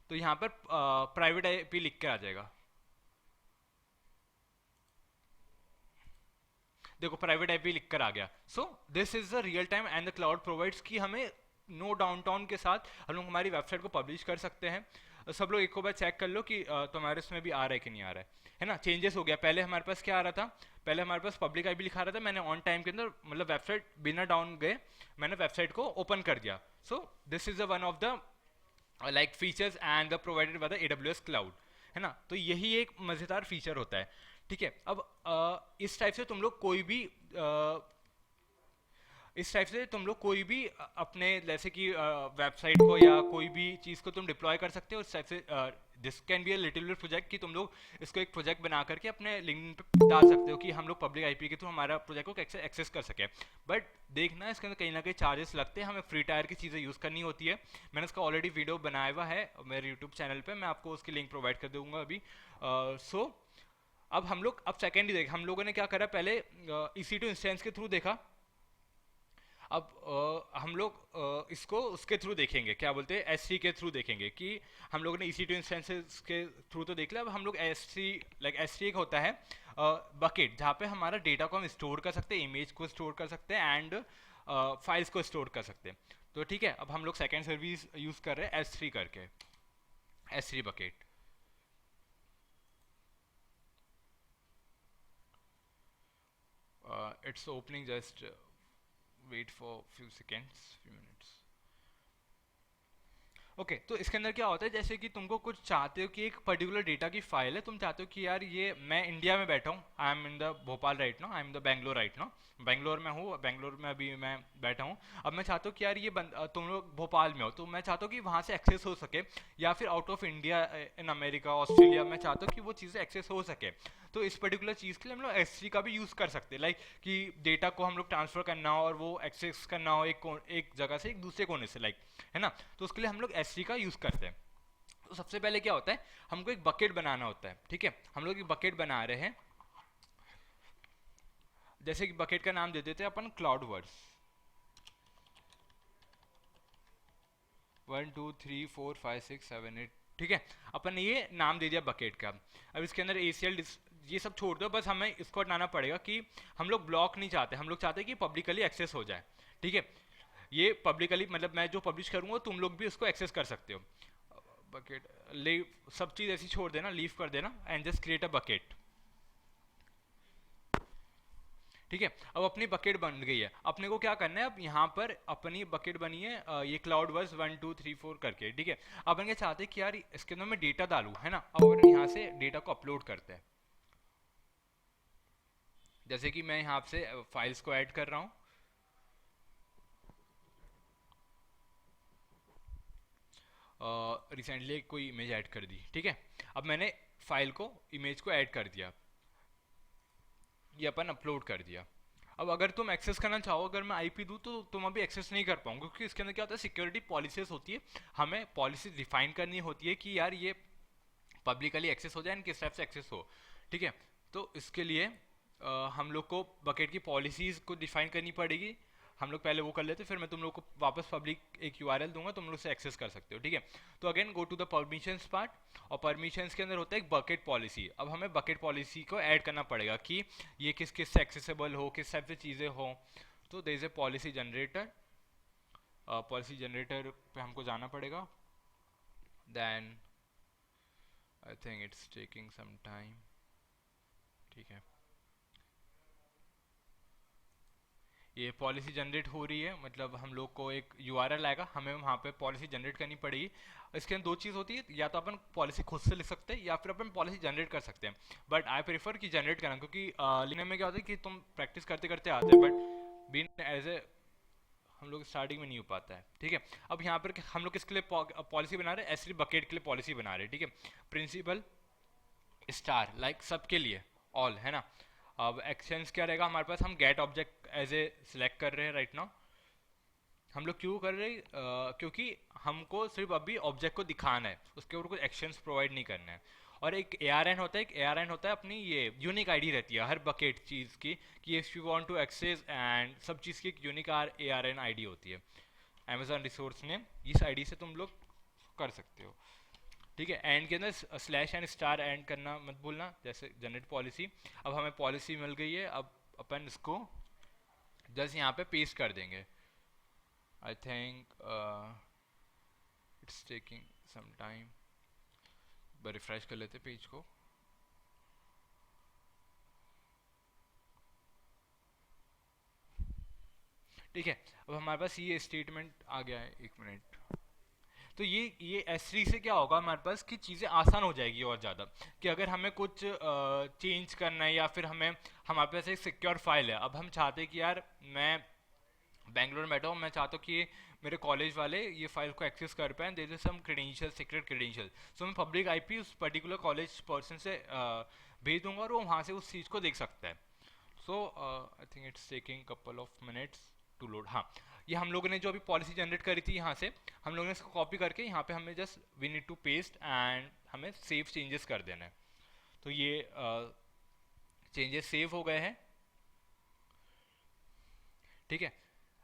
तो यहाँ पर प्राइवेट आईपी लिख के आ जाएगा, देखो प्राइवेट आईपी लिख कर आ गया। सो this is the real time and the cloud provides कि हमें नो डाउनटाउन के साथ हम लोग हमारी वेबसाइट को पब्लिश कर सकते हैं। सब लोग एक बार चेक कर लो कि तुम्हारे इसमें भी आ रहा है कि नहीं आ रहा है ना। चेंजेस हो गया, पहले हमारे पास क्या आ रहा था, पहले हमारे पास पब्लिक आईपी लिखा रहा था, मैंने ऑन टाइम के अंदर मतलब वेबसाइट बिना डाउन गए मैंने वेबसाइट को ओपन कर दिया। सो this is the one of the like features and the provided by the AWS cloud, है ना। तो यही एक मज़ेदार फीचर होता है, ठीक है। अब इस टाइप से तुम लोग कोई भी इस टाइप से तुम लोग कोई भी अपने जैसे कि वेबसाइट को या कोई भी चीज़ को तुम डिप्लॉय कर सकते हो। इस टाइप से this can be a little bit project कि तुम लोग इसको एक प्रोजेक्ट बना करके अपने लिंक्डइन पे डाल सकते हो कि हम लोग पब्लिक आईपी के थ्रू हमारा प्रोजेक्ट को कैसे एक्सेस कर सके। बट देखना इसके अंदर कहीं ना कहीं चार्जेस लगते हैं, हमें फ्री टायर की चीज़ें यूज़ करनी होती है। मैंने इसका ऑलरेडी वीडियो बनाया हुआ है मेरे यूट्यूब चैनल पर, मैं आपको उसकी लिंक प्रोवाइड कर दूंगा अभी। सो अब हम लोग अब सेकेंड ही देख, हम लोगों ने क्या करा, पहले EC2 इंस्टेंस के थ्रू देखा। अब हम लोग इसको उसके थ्रू देखेंगे, क्या बोलते हैं, S3 के थ्रू देखेंगे कि हम लोगों ने EC2 इंस्टेंसेस के थ्रू तो देख लिया। अब हम लोग S3 लाइक S3 एक होता है बकेट जहाँ पे हमारा डेटा को हम स्टोर कर सकते हैं, इमेज को स्टोर कर सकते हैं एंड फाइल्स को स्टोर कर सकते हैं। तो ठीक है, अब हम लोग सेकेंड सर्विस यूज़ कर रहे हैं S3 करके, S3 bucket. It's opening, just wait for few seconds, few minutes. Okay तो इसके अंदर क्या होता है, जैसे कि तुमको कुछ चाहते हो कि एक पर्टिकुलर डेटा की फाइल है, तुम चाहते हो कि यार ये, मैं इंडिया में बैठा हूँ, I am in the Bhopal right now, I am the Bangalore right now, Bangalore में हूँ, बेंगलोर में अभी मैं बैठा हूँ। अब मैं चाहता हूँ कि यार ये तुम लोग भोपाल में हो, तो मैं चाहता हूँ कि वहाँ से एक्सेस हो सके, या फिर out of India in America Australia मैं चाहता हूँ कि वो चीज़ें एक्सेस हो सके। तो इस पर्टिकुलर चीज़ के लिए हम लोग S3 का भी यूज़ कर सकते हैं, लाइक कि डेटा को हम लोग ट्रांसफ़र करना हो और वो एक्सेस करना हो एक जगह से एक दूसरे कोने से, लाइक, है ना। तो उसके लिए हम लोग S3 का यूज़ करते हैं। तो सबसे पहले क्या होता है, हमको एक बकेट बनाना होता है, ठीक है। हम लोग एक बकेट बना रहे हैं, जैसे कि बकेट का नाम दे देते हैं अपन क्लाउड वर्ड्स 1 2 3 4 5 6 7 8, ठीक है। अपन ने ये नाम दे दिया बकेट का। अब इसके अंदर ACL ये सब छोड़ दो, बस हमें इसको हटाना पड़ेगा कि हम लोग ब्लॉक नहीं चाहते, हम लोग चाहते हैं कि पब्लिकली एक्सेस हो जाए, ठीक है। ये पब्लिकली मतलब मैं जो पब्लिश करूँगा तुम लोग भी उसको एक्सेस कर सकते हो। बकेट लीव, सब चीज़ ऐसी छोड़ देना, लीव कर देना and just create a bucket, ठीक है। अब अपनी बकेट बन गई है, अपने को क्या करना है, अब यहाँ पर अपनी बकेट बनी है ये क्लाउड वर्स 1 2 3 4 करके, ठीक है। अब अपन क्या चाहते हैं कि यार इसके अंदर मैं डेटा डालूँ, है ना। अब अपन यहाँ से डेटा को अपलोड करते हैं, जैसे कि मैं यहाँ से फाइल्स को ऐड कर रहा हूँ। रिसेंटली कोई इमेज ऐड कर दी, ठीक है। अब मैंने फाइल को, इमेज को ऐड कर दिया, ये अपन अपलोड कर दिया। अब अगर तुम एक्सेस करना चाहो, अगर मैं IP दूँ तो तुम अभी एक्सेस नहीं कर पाओगे, क्योंकि इसके अंदर क्या होता है, सिक्योरिटी पॉलिसीज होती है, हमें पॉलिसी डिफाइन करनी होती है कि यार ये पब्लिकली एक्सेस हो जाए एंड किस टाइप से एक्सेस हो, ठीक है। तो इसके लिए हम लोग को बकेट की पॉलिसीज़ को डिफाइन करनी पड़ेगी। हम लोग पहले वो कर लेते, फिर मैं तुम लोग को वापस पब्लिक एक URL दूंगा, तुम लोग से एक्सेस कर सकते हो, ठीक है। तो again go to the permissions part, और परमिशंस के अंदर होता है एक बकेट पॉलिसी। अब हमें बकेट पॉलिसी को ऐड करना पड़ेगा कि ये किस किस से एक्सेसिबल हो, किस टाइप से चीज़ें हो। तो there is a policy generator, policy generator पे हमको जाना पड़ेगा। Then I think it's taking some time, ठीक है। ये पॉलिसी जनरेट हो रही है, मतलब हम लोग को एक URL आएगा, हमें वहाँ पे पॉलिसी जनरेट करनी पड़ेगी। इसके अंदर दो चीज़ होती है, या तो अपन पॉलिसी खुद से लिख सकते हैं या फिर अपन पॉलिसी जनरेट कर सकते हैं। बट आई प्रेफर कि जनरेट करना, क्योंकि लिखने में क्या होता है कि तुम प्रैक्टिस करते करते आते हैं, बट बीन एज ए हम लोग स्टार्टिंग में नहीं हो पाता है, ठीक है। अब यहाँ पर हम लोग किसके लिए पॉलिसी बना रहे हैं, S3 बकेट के लिए पॉलिसी बना रहे हैं, ठीक है। प्रिंसिपल स्टार लाइक सबके लिए ऑल, है ना। अब एक्शंस क्या रहेगा हमारे पास, हम get object as a select कर रहे हैं राइट नाउ। हम लोग क्यों कर रहे हैं, क्योंकि हमको सिर्फ अभी ऑब्जेक्ट को दिखाना है, उसके ऊपर कुछ एक्शंस प्रोवाइड नहीं करना है। और एक ARN होता है, एक ARN होता है अपनी ये यूनिक आईडी रहती है हर बकेट चीज़ की, कि if you want to access and सब चीज़ की एक यूनिक ARN आईडी होती है। अमेजोन रिसोर्स ने इस आईडी से तुम लोग कर सकते हो, ठीक है। एंड के अंदर स्लैश एंड स्टार एंड करना मत भूलना, जैसे जनरेट पॉलिसी। अब हमें पॉलिसी मिल गई है, अब अपन इसको जस्ट यहाँ पे पेस्ट कर देंगे। I think it's taking some time, refresh कर लेते पेज को। ठीक है, अब हमारे पास ये स्टेटमेंट आ गया है, एक मिनट। तो ये S3 से क्या होगा हमारे पास कि चीज़ें आसान हो जाएगी और ज़्यादा, कि अगर हमें कुछ चेंज करना है या फिर हमारे पास एक सिक्योर फाइल है। अब हम चाहते हैं कि यार मैं बैंगलोर में बैठा हूँ, मैं चाहता हूँ कि मेरे कॉलेज वाले ये फाइल को एक्सेस कर पाएँ, there is some credential, secret credential. So मैं पब्लिक IP उस पर्टिकुलर कॉलेज पर्सन से भेज दूंगा और वो वहाँ से उस चीज़ को देख सकता है। So I think it's taking couple of minutes to load. हाँ, ये हम लोगों ने जो अभी पॉलिसी जनरेट करी थी यहाँ से, हम लोगों ने इसको कॉपी करके यहाँ पे हमें just we need to paste and हमें सेव चेंजेस कर देना है। तो ये चेंजेस सेव हो गए हैं, ठीक है।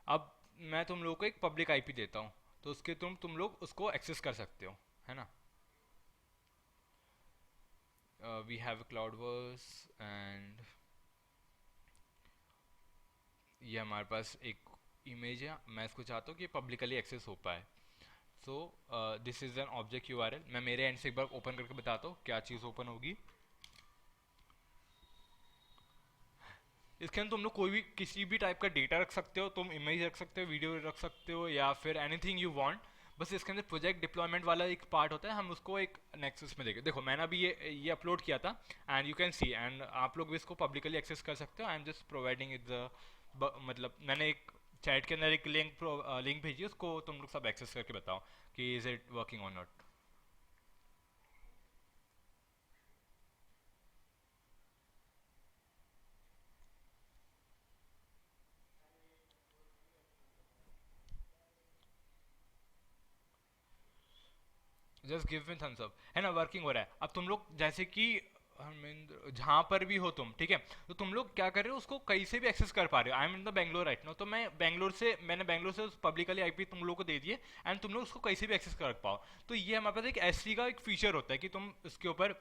अब मैं तुम लोगों को एक पब्लिक IP देता हूँ, तो उसके तुम लोग उसको एक्सेस कर सकते हो, है ना। वी हैव क्लाउडवर्स एंड ये हमारे पास एक इमेज है, मैं इसको चाहता हूँ कि पब्लिकली एक्सेस हो पाए। सो this is an object URL। मैं मेरे एंड से एक बार ओपन करके बताता हूँ क्या चीज़ ओपन होगी। इसके अंदर तुम लोग कोई भी किसी भी टाइप का डेटा रख सकते हो, तुम इमेज रख सकते हो, वीडियो रख सकते हो, या फिर एनीथिंग यू वांट। बस इसके अंदर प्रोजेक्ट डिप्लॉयमेंट वाला एक पार्ट होता है, हम उसको एक नेक्सस में देखें। देखो मैंने अभी ये अपलोड किया था and you can see, and आप लोग भी इसको पब्लिकली एक्सेस कर सकते हो। I am just providing it the, मतलब मैंने एक चैट के अंदर एक लिंक भेजी, उसको तुम लोग सब एक्सेस करके बताओ कि इज इट वर्किंग और not. Just give me thumbs up, है ना, वर्किंग हो रहा है। अब तुम लोग जैसे कि हरमिंदर जहाँ पर भी हो तुम, ठीक है, तो तुम लोग क्या कर रहे हो, उसको कहीं से भी एक्सेस कर पा रहे हो। I am in the Bangalore right now, तो मैंने बैंगलोर से पब्लिकली IP तुम लोग को दे दिए एंड तुम लोग उसको कहीं से भी एक्सेस कर पाओ। तो ये हमारे पास एक S3 का एक फीचर होता है कि तुम उसके ऊपर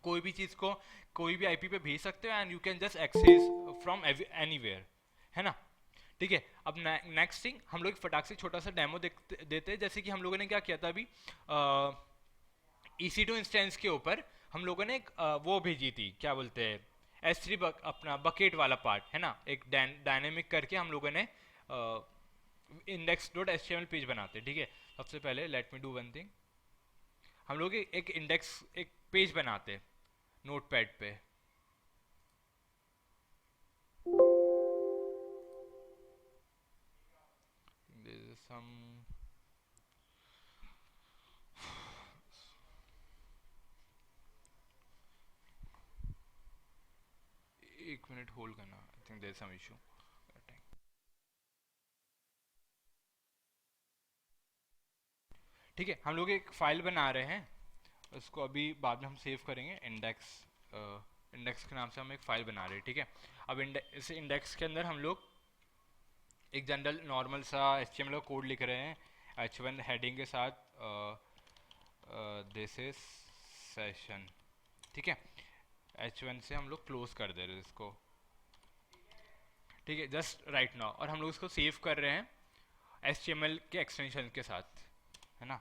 कोई भी चीज़ को कोई भी IP पे भेज सकते हो and you can just access from anywhere, है ना। ठीक है, अब नेक्स्ट थिंग हम लोग फटाक से छोटा सा डेमो देते हैं। जैसे कि हम लोगों ने क्या किया था अभी, EC2 इंस्टेंस के ऊपर हम लोगों ने एक वो भेजी थी, क्या बोलते हैं, S3 अपना बकेट वाला पार्ट, है ना, एक डायनेमिक करके हम लोगों ने index.html पेज बनाते हैं, ठीक है। सबसे पहले let me do one thing, हम लोग एक पेज बनाते हैं नोटपैड पे। There is some एक मिनट होल्ड करना, I think there is some issue. ठीक है, हम लोग एक फाइल बना रहे हैं, उसको अभी बाद में हम सेव करेंगे। इंडेक्स के नाम से हम एक फाइल बना रहे हैं, ठीक है। अब इस इंडेक्स के अंदर हम लोग एक जनरल नॉर्मल सा HTML का कोड लिख रहे हैं H1 हेडिंग के साथ, दिस इज सेशन, ठीक है। H1 से हम लोग क्लोज कर दे रहे हैं इसको, ठीक है, जस्ट राइट नाउ। और हम लोग इसको सेव कर रहे हैं HTML के एक्सटेंशन के साथ, है ना,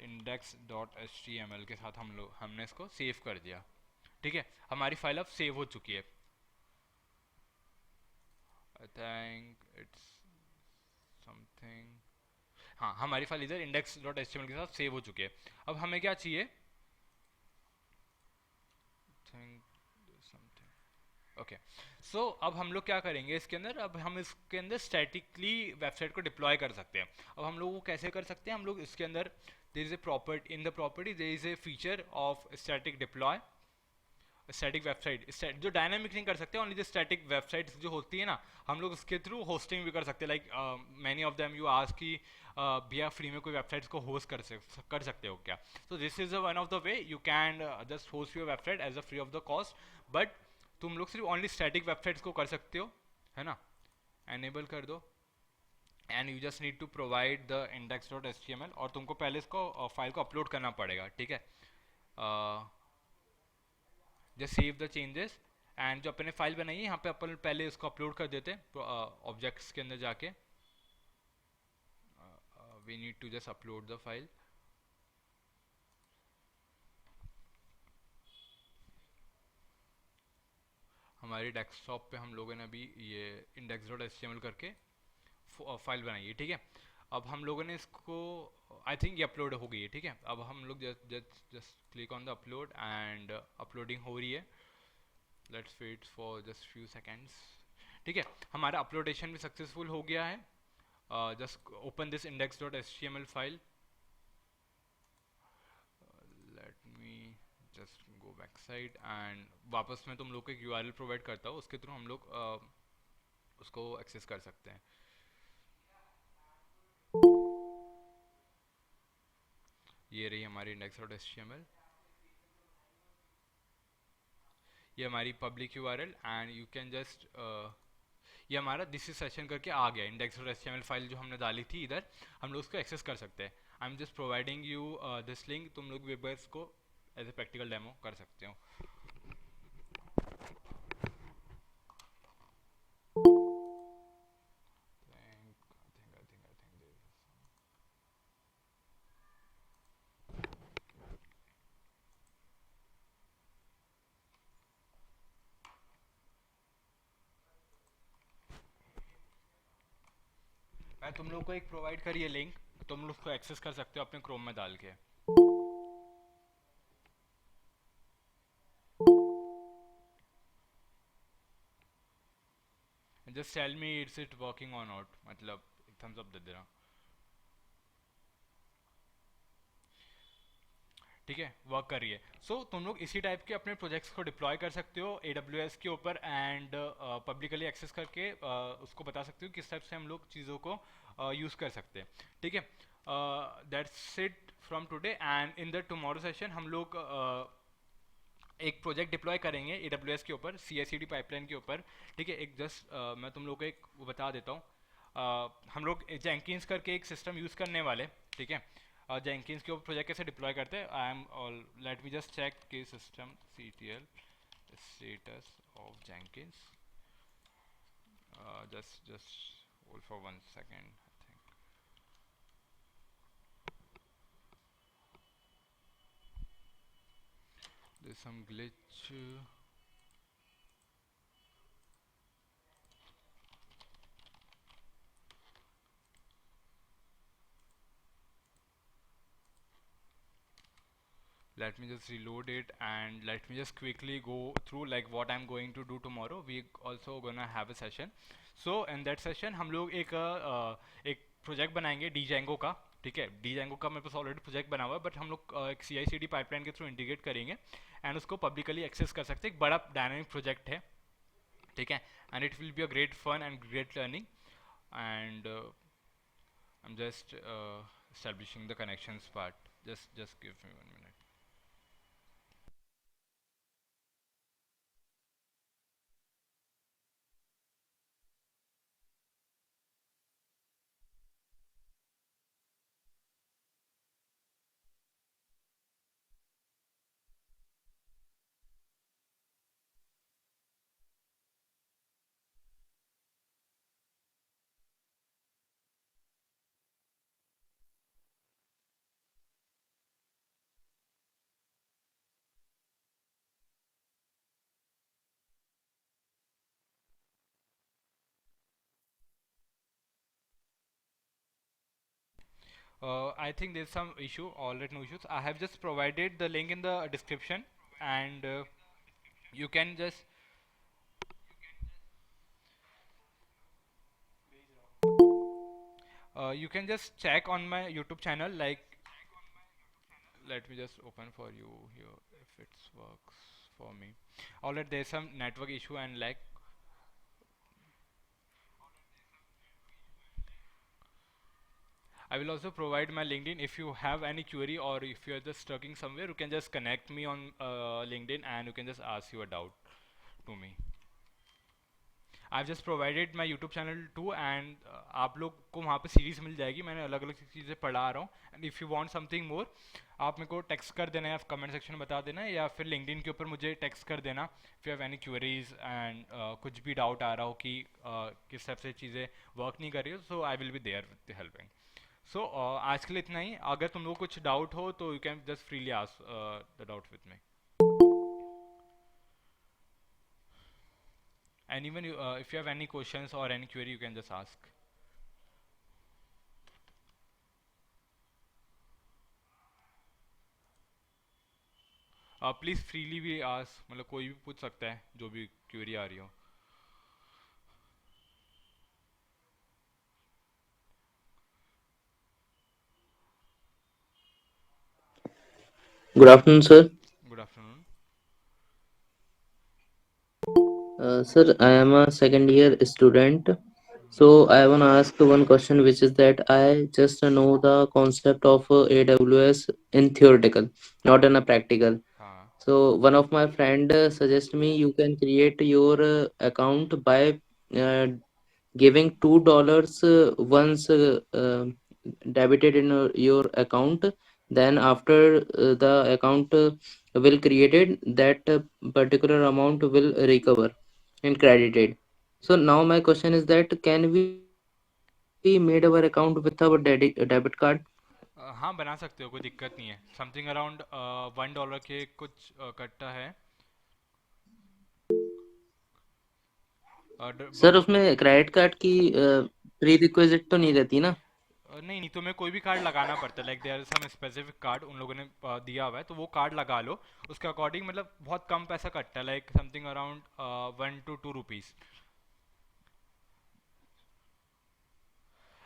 index.html के साथ हमने इसको सेव कर दिया, ठीक है। हमारी फाइल अब सेव हो चुकी है। आई थिंक इट्स समथिंग, हाँ, हमारी फाइल इधर index.html के साथ सेव हो चुकी है। अब हमें क्या चाहिए, थिंक समथिंग, ओके, सो अब हम लोग क्या करेंगे इसके अंदर, अब हम इसके अंदर स्टैटिकली वेबसाइट को डिप्लॉय कर सकते हैं। अब हम लोग वो कैसे कर सकते हैं, हम लोग इसके अंदर there is a property in the property, there is a feature of static deploy static website, जो डायनामिक नहीं कर सकते, ओनली जो स्टैटिक वेबसाइट्स जो होती है ना, हम लोग उसके थ्रू होस्टिंग भी कर सकते हैं। Like many of them you ask कि भैया फ्री में कोई वेबसाइट्स को होस्ट कर सकते हो क्या? So this is one of the way you can just host your website as a free of the cost, but तुम लोग सिर्फ ओनली स्टैटिक वेबसाइट्स को कर सकते हो, है ना? एनेबल कर दो and you just need to provide the index.html, और तुमको पहले इसको फाइल को अपलोड करना पड़ेगा, ठीक है? Just save the changes, and जो अपने फाइल बनाई है यहाँ पे अपन पहले इसको अपलोड कर देते हैं ऑब्जेक्ट्स के अंदर जाके। We need to just upload the file. हमारी डेस्कटॉप पे हम लोगों ने अभी ये index.html करके फाइल बनाई है, ठीक है? अब हम लोगों ने इसको, आई थिंक ये अपलोड हो गई है, ठीक है? अब हम लोग just click on the upload and uploading हो रही है। Let's wait for just few seconds, ठीक है? हमारा अपलोडेशन भी सक्सेसफुल हो गया है। just open this index.html file. Let me just go back side and वापस मैं तुम लोग को एक URL प्रोवाइड करता हूँ, उसके थ्रू हम लोग उसको एक्सेस कर सकते हैं। ये रही हमारी index.html, ये हमारी public URL and you can just ये हमारा दिस इज सेशन करके आ गया। index.html फाइल जो हमने डाली थी इधर, हम लोग उसको एक्सेस कर सकते हैं। I am just providing you this link, तुम लोग भी बस को एज ए प्रैक्टिकल डेमो कर सकते हो। मैं तुम लोग को एक प्रोवाइड करिए लिंक, तुम लोग उसको एक्सेस कर सकते हो अपने क्रोम में डाल के। Just tell me it's it working और नॉट, मतलब थम्स अप दे देना, ठीक है? वर्क कर रही है। सो तुम लोग इसी टाइप के अपने प्रोजेक्ट्स को डिप्लॉय कर सकते हो AWS के ऊपर एंड पब्लिकली एक्सेस करके उसको बता सकते हो किस टाइप से हम लोग चीज़ों को यूज़ कर सकते हैं, ठीक है? That's it from today, and in the tomorrow session हम लोग एक प्रोजेक्ट डिप्लॉय करेंगे AWS के ऊपर CI/CD पाइपलाइन के ऊपर, ठीक है? एक जस्ट मैं तुम लोग को एक वो बता देता हूँ। हम लोग जेंकिंस करके एक सिस्टम यूज़ करने वाले, ठीक है? जेंकिंस के ऊपर प्रोजेक्ट कैसे डिप्लॉय करते हैं, I am all let me just check की system CTL status of Jenkins, just hold for 1 second, I think. There's some glitch. Let me just reload it and let me just quickly go through like what I'm going to do tomorrow. We also gonna have a session. So in that session हम लोग एक project बनाएंगे Django का, ठीक है? Django का मेरे पास already project बना हुआ है, बट हम लोग एक CI/CD पाइपलाइन के थ्रू इंटीग्रेट करेंगे एंड उसको पब्लिकली एक्सेस कर सकते हैं। एक बड़ा डायनामिक प्रोजेक्ट है, ठीक है? And it will be a great fun and great learning, and I'm just establishing the connections part. Just give me 1 minute. I think there's some issue, already no issues. I have just provided the link in the description, and you can just You can just check on my YouTube channel. Like, let me just open for you here if it works for me. Alright, there's some network issue and like I will also provide my LinkedIn. If you have any query or if you're just stuck somewhere, you can just connect me on LinkedIn and you can just ask your doubt to me. I've just provided my YouTube channel too and आप लोग को वहाँ पे series मिल जाएगी. मैंने अलग अलग चीज़ें पढ़ा रहा हूँ. And if you want something more, आप मेरे को टेक्स्ट कर देना या कमेंट सेक्शन में बता देना या फिर लिंक्डइन के ऊपर मुझे टेक्स्ट कर देना if you have any queries and कुछ भी डाउट आ रहा हो कि किस टाइप से चीज़ें वर्क नहीं कर रही हो. So I will be there with helping. So आज के लिए इतना ही. अगर तुम लोग कुछ डाउट हो तो you can just freely ask the doubt with me. And even if you have any questions or any query, you can just ask. Please freely भी आस्क, मतलब कोई भी पूछ सकता है जो भी क्वेरी आ रही हो. Good afternoon, sir. Good afternoon. Sir, I am a second year student. So I want to ask one question, which is that I just know the concept of AWS in theoretical, not in a practical. हाँ. So one of my friend suggest me you can create your account by uh, giving $2 once debited in your account. Then after the account will created, that particular amount will recover and credited. So now my question is that can we made our account with our debit card? हाँ, बना सकते हो, कोई दिक्कत नहीं है. Something around $1 के कुछ कट्टा है. सर उसमें क्रेडिट कार्ड की प्री रिक्विजिट तो नहीं रहती ना? नहीं नहीं, तुम्हें कोई भी कार्ड लगाना पड़ता है. Like there is some specific card उन लोगों ने दिया हुआ है, तो वो कार्ड लगा लो. उसके अकॉर्डिंग मतलब बहुत कम पैसा कटता है, like something around 1 to 2 rupees.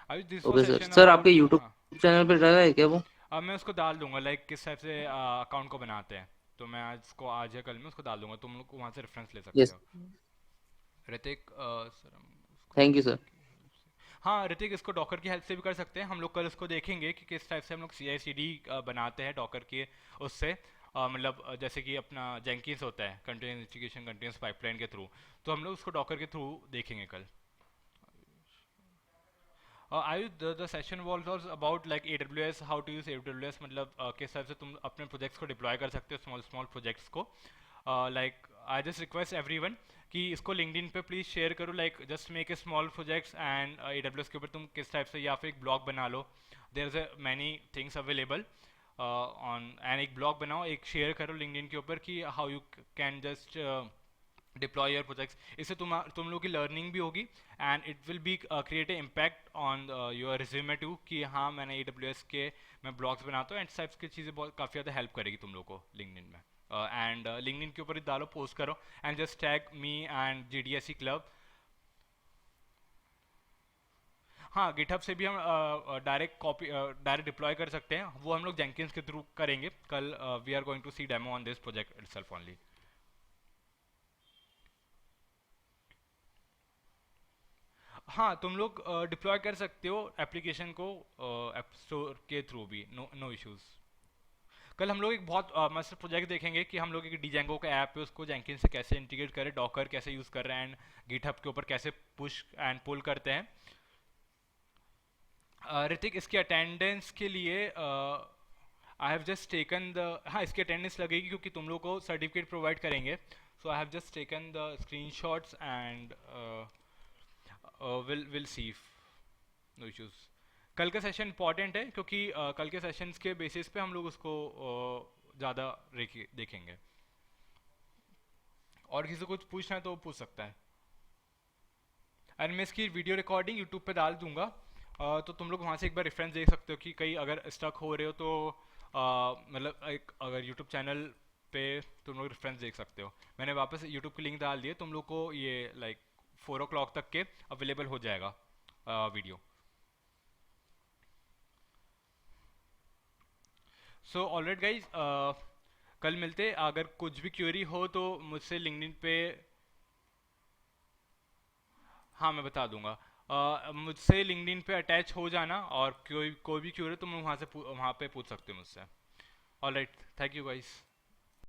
अभी this was okay sir. Session sir आपके अबाउट. यूट्यूब हाँ. चैनल पे डाला है क्या वो? अब मैं उसको डाल दूंगा, लाइक किस टाइप से अकाउंट को बनाते हैं. तो मैं आज को आज या कल में उसको डाल दूंगा, तुम लोग वहाँ से रेफरेंस ले सकते यस. हो. ऋतिक सर हम उसको थैंक यू डॉकर सर. की हेल्प से. हाँ ऋतिक, इसको डॉकर की हेल्प से भी कर सकते हैं हम लोग. कल इसको देखेंगे कि किस टाइप से हम लोग CI/CD बनाते हैं डॉकर के उससे. मतलब जैसे कि अपना जेंकिंस होता है कंटिन्यूस इंस्टीगेशन कंटिन्यूस पाइपलाइन के थ्रू, तो हम लोग उसको डॉकर के थ्रू देखेंगे कल. आयु the session was about like AWS, how to use AWS, मतलब किस हिसाब से तुम अपने प्रोजेक्ट्स को डिप्लॉय कर सकते हो, स्मॉल स्मॉल प्रोजेक्ट्स को. Like I just request everyone कि इसको लिंक्डइन पे प्लीज़ शेयर करो. Like just make a small projects and AWS के ऊपर तुम किस टाइप से, या फिर एक ब्लॉग बना लो. There is a many things available on. And एक ब्लॉग बनाओ, एक शेयर करो लिंक्डइन के ऊपर कि how you can just deploy your projects. इससे तुम लोग की लर्निंग भी होगी and it will be create a impact on your resume too कि हाँ मैंने AWS के मैं ब्लॉग्स बनाता हूँ. एंड टाइप्स की चीज़ें बहुत काफ़ी ज़्यादा हेल्प करेगी तुम लोग को लिंक्डइन में. एंड लिंक्डइन के ऊपर ही डालो, पोस्ट करो and just tag me and GDSE club. हाँ, गिटहब से भी हम डायरेक्ट डिप्लॉय कर सकते हैं. वो हम लोग जेंकिंस के थ्रू करेंगे कल. We are going to see demo on this project itself only. हाँ, तुम लोग डिप्लॉय कर सकते हो एप्लीकेशन को ऐप स्टोर के थ्रू भी. No no issues. कल हम लोग एक बहुत मस्त प्रोजेक्ट देखेंगे कि हम लोग एक डिजेंगो का ऐप है उसको जेंकिन से कैसे इंटीग्रेट करें, डॉकर कैसे यूज़ कर रहे हैं एंड गिटहब के ऊपर कैसे पुश एंड पुल करते हैं. ऋतिक, इसकी अटेंडेंस के लिए आई हैव जस्ट टेकन द, हाँ इसकी अटेंडेंस लगेगी क्योंकि तुम लोग को सर्टिफिकेट प्रोवाइड करेंगे. So I have just taken the screen shots and will see. No issues. कल का सेशन इंपॉर्टेंट है क्योंकि कल के सेशंस के बेसिस पे हम लोग उसको ज़्यादा देखेंगे. और किसी को कुछ पूछना है तो वो पूछ सकता है. एंड मैं इसकी वीडियो रिकॉर्डिंग यूट्यूब पे डाल दूंगा. तो तुम लोग वहाँ से एक बार रेफरेंस देख सकते हो कि कहीं अगर स्टक हो रहे हो तो मतलब एक अगर यूट्यूब चैनल पे तुम लोग रेफरेंस देख सकते हो. मैंने वापस यूट्यूब की लिंक डाल दी है, तुम लोग को ये लाइक 4 o'clock तक के अवेलेबल हो जाएगा वीडियो. सो ऑलराइट गाइज, कल मिलते। अगर कुछ भी क्वेरी हो तो मुझसे लिंक्डइन पे, हाँ मैं बता दूंगा। मुझसे लिंक्डइन पे अटैच हो जाना, और कोई कोई भी क्वेरी तो मैं वहाँ से वहाँ पे पूछ सकते हो मुझसे। Alright, thank you guys.